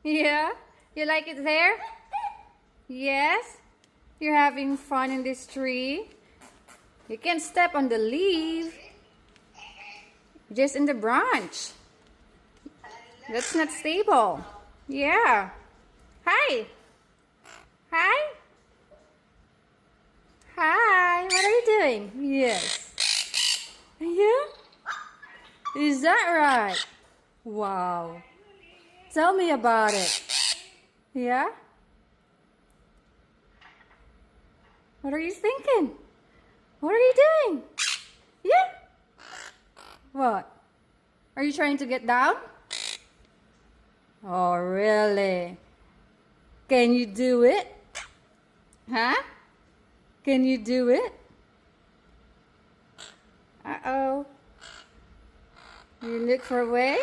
Yeah? You like it there? Yes? You're having fun in this tree? You can't step on the leaf. Just in the branch. That's not stable. Yeah. Hi. Hi. Hi. What are you doing? Yes. Yeah? Is that right? Wow. Tell me about it. Yeah? What are you thinking? What are you doing? Yeah? What? Are you trying to get down? Oh, really? Can you do it? Huh? Can you do it? Uh-oh. You look for a way?